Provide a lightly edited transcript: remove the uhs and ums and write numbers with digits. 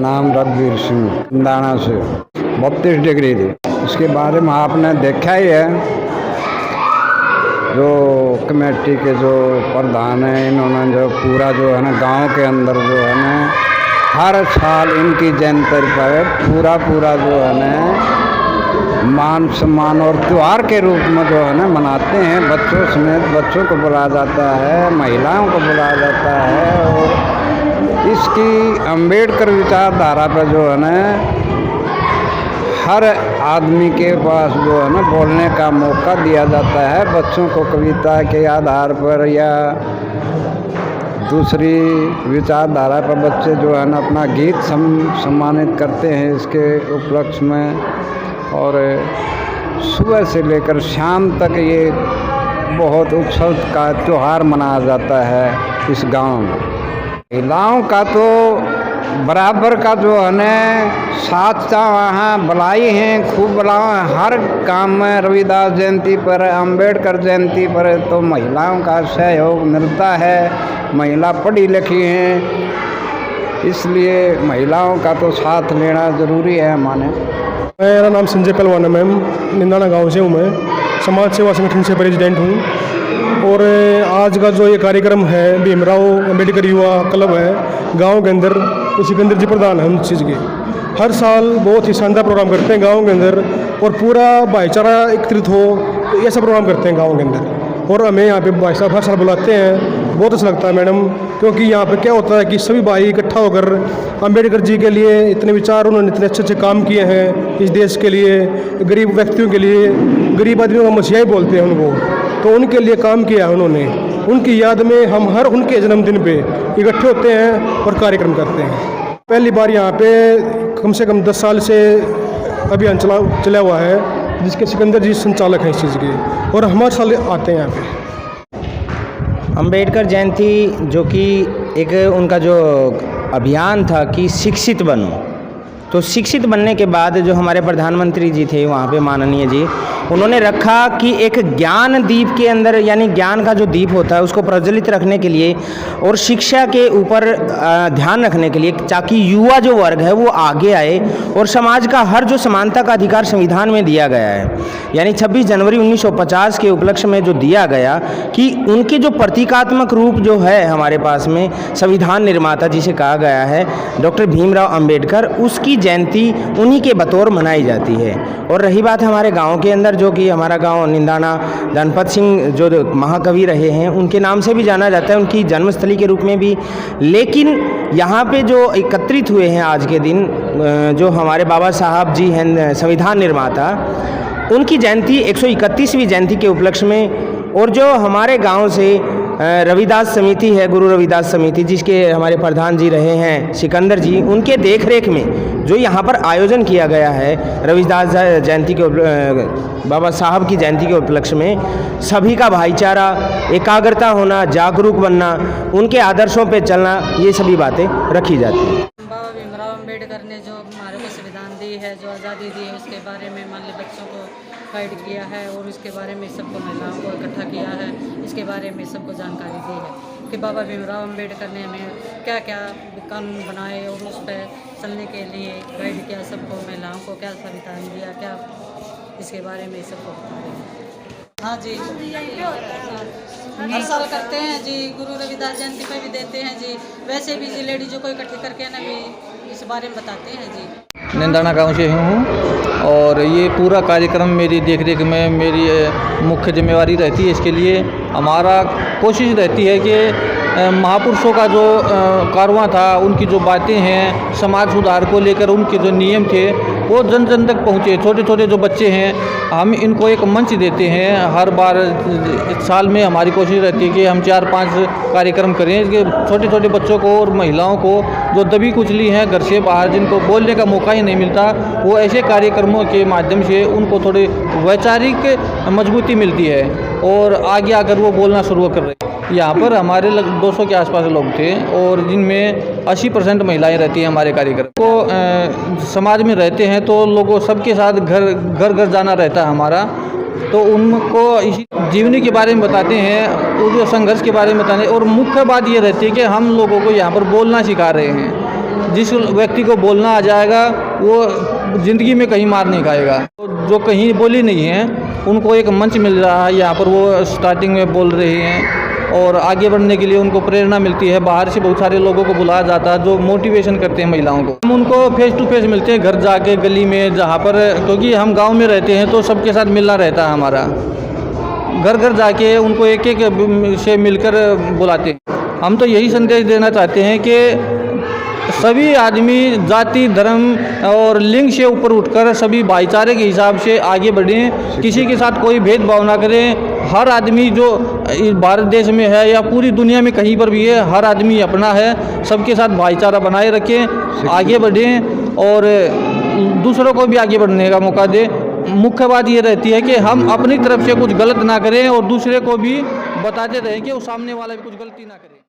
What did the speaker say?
नाम रघुवीर सिंह, दाना से 32 डिग्री थी। इसके बारे में आपने देखा ही है, जो कमेटी के जो प्रधान हैं इन्होंने जो पूरा जो है ना गांव के अंदर जो है ना हर साल इनकी जयंती पर पूरा जो है ना मान सम्मान और त्यौहार के रूप में जो है ना मनाते हैं। बच्चों समेत बच्चों को बुलाया जाता है, महिलाओं को बुलाया जाता है और इसकी अम्बेडकर विचारधारा पर जो है ना हर आदमी के पास जो है ना बोलने का मौका दिया जाता है। बच्चों को कविता के आधार पर या दूसरी विचारधारा पर बच्चे जो है ना अपना गीत सम्मानित करते हैं इसके उपलक्ष्य में। और सुबह से लेकर शाम तक ये बहुत उत्सव का त्यौहार मनाया जाता है इस गांव में। महिलाओं का तो बराबर का जो है ना साथ वहाँ बुलाई हैं, खूब बुलाओ हर काम में। रविदास जयंती पर, अंबेडकर जयंती पर तो महिलाओं का सहयोग मिलता है। महिला पढ़ी लिखी हैं, इसलिए महिलाओं का तो साथ लेना ज़रूरी है हमारे। मेरा नाम संजय पहलवान है मैम, निंदाना गांव से हूँ मैं, समाज सेवा संगठन से प्रेसिडेंट हूँ। और आज का जो ये कार्यक्रम है भीमराव अंबेडकर युवा क्लब है गांव के अंदर, सिकंदर जी प्रधान है हम चीज़ के। हर साल बहुत ही शानदार प्रोग्राम करते हैं गांव के अंदर और पूरा भाईचारा एकत्रित हो तो ऐसा प्रोग्राम करते हैं गांव के अंदर। और हमें यहाँ पे भाई साहब हर साल बुलाते हैं, बहुत अच्छा लगता है मैडम, क्योंकि यहाँ पे क्या होता है कि सभी भाई इकट्ठा होकर अंबेडकर जी के लिए इतने विचार, उन्होंने इतने अच्छे अच्छे काम किए हैं इस देश के लिए, गरीब व्यक्तियों के लिए, गरीब आदमियों का मसीहा ही बोलते हैं उनको, तो उनके लिए काम किया है उन्होंने। उनकी याद में हम हर उनके जन्मदिन पे इकट्ठे होते हैं और कार्यक्रम करते हैं। पहली बार यहाँ पे कम से कम 10 साल से अभियान चला हुआ है, जिसके सिकंदर जी संचालक हैं इस चीज़ के, और हम हर साल आते हैं यहाँ पे। अंबेडकर जयंती जो कि एक उनका जो अभियान था कि शिक्षित बनो, तो शिक्षित बनने के बाद जो हमारे प्रधानमंत्री जी थे वहाँ पे माननीय जी, उन्होंने रखा कि एक ज्ञान दीप के अंदर, यानी ज्ञान का जो दीप होता है उसको प्रज्वलित रखने के लिए और शिक्षा के ऊपर ध्यान रखने के लिए, ताकि युवा जो वर्ग है वो आगे आए और समाज का हर जो समानता का अधिकार संविधान में दिया गया है, यानी 26 जनवरी 1950 के उपलक्ष्य में जो दिया गया कि उनके जो प्रतीकात्मक रूप जो है हमारे पास में संविधान निर्माता जिसे कहा गया है डॉक्टर भीमराव अंबेडकर, उसकी जयंती उन्हीं के बतौर मनाई जाती है। और रही बात हमारे गाँव के अंदर, जो कि हमारा गांव निंदाना धनपत सिंह जो महाकवि रहे हैं उनके नाम से भी जाना जाता है, उनकी जन्मस्थली के रूप में भी। लेकिन यहाँ पे जो एकत्रित हुए हैं आज के दिन, जो हमारे बाबा साहब जी हैं संविधान निर्माता, उनकी जयंती 131वीं जयंती के उपलक्ष्य में, और जो हमारे गांव से रविदास समिति है, गुरु रविदास समिति, जिसके हमारे प्रधान जी रहे हैं सिकंदर जी, उनके देखरेख में जो यहाँ पर आयोजन किया गया है रविदास जयंती के बाबा साहब की जयंती के उपलक्ष्य में, सभी का भाईचारा, एकाग्रता होना, जागरूक बनना, उनके आदर्शों पे चलना, ये सभी बातें रखी जाती हैं। बाबा भीमराव अंबेडकर ने जो हमारे को संविधान दी है, जो आज़ादी दी है, उसके बारे में मान ली बच्चों को गाइड किया है और उसके बारे में सबको, महिलाओं को इकट्ठा किया है, इसके बारे में सबको जानकारी दी है कि बाबा भीमराव अंबेडकर ने हमें क्या क्या कानून बनाए और उस पर चलने के लिए गाइड किया सबको, महिलाओं को क्या संविधान दिया, क्या इसके बारे में सबको बताया। हाँ जी, हर साल करते हैं जी, गुरु रविदास जयंती पे भी देते हैं जी, वैसे भी जी लेडीजों को इकट्ठी करके ना भी इस बारे में बताते हैं जी। निंदाना गांव से हूँ और ये पूरा कार्यक्रम मेरी देखरेख में मेरी मुख्य जिम्मेवारी रहती है। इसके लिए हमारा कोशिश रहती है कि महापुरुषों का जो कारवां था, उनकी जो बातें हैं समाज सुधार को लेकर, उनके जो नियम थे वो जन जन तक पहुँचे। छोटे छोटे जो बच्चे हैं, हम इनको एक मंच देते हैं। हर बार साल में हमारी कोशिश रहती है कि हम 4-5 कार्यक्रम करें कि छोटे छोटे बच्चों को और महिलाओं को जो दबी कुचली हैं घर से बाहर, जिनको बोलने का मौका ही नहीं मिलता, वो ऐसे कार्यक्रमों के माध्यम से उनको थोड़ी वैचारिक मजबूती मिलती है और आगे आकर वो बोलना शुरू कर रहे हैं। यहाँ पर हमारे 200 के आसपास लोग थे और जिनमें 80% महिलाएं रहती हैं। हमारे कार्यक्रम को समाज में रहते हैं तो लोगों सबके साथ घर घर जाना रहता है हमारा, तो उनको इसी जीवनी के बारे में बताते हैं, उस संघर्ष के बारे में बताते हैं। और मुख्य बात ये रहती है कि हम लोगों को यहाँ पर बोलना सिखा रहे हैं। जिस व्यक्ति को बोलना आ जाएगा वो ज़िंदगी में कहीं मार नहीं खाएगा। जो कहीं बोली नहीं है उनको एक मंच मिल रहा है, यहाँ पर वो स्टार्टिंग में बोल रही हैं और आगे बढ़ने के लिए उनको प्रेरणा मिलती है। बाहर से बहुत सारे लोगों को बुलाया जाता है जो मोटिवेशन करते हैं महिलाओं को। हम उनको फेस टू फेस मिलते हैं घर जाके, गली में, जहाँ पर, क्योंकि हम गांव में रहते हैं तो सबके साथ मिलना रहता है हमारा। घर घर जाके उनको एक एक से मिलकर बुलाते हैं। हम तो यही संदेश देना चाहते हैं कि सभी आदमी जाति, धर्म और लिंग से ऊपर उठकर सभी भाईचारे के हिसाब से आगे बढ़ें, किसी के साथ कोई भेदभाव ना करें। हर आदमी जो इस भारत देश में है या पूरी दुनिया में कहीं पर भी है, हर आदमी अपना है। सबके साथ भाईचारा बनाए रखें, आगे बढ़ें और दूसरों को भी आगे बढ़ने का मौका दें। मुख्य बात ये रहती है कि हम अपनी तरफ से कुछ गलत ना करें और दूसरे को भी बताते रहें कि वो सामने वाला भी कुछ गलती ना करे।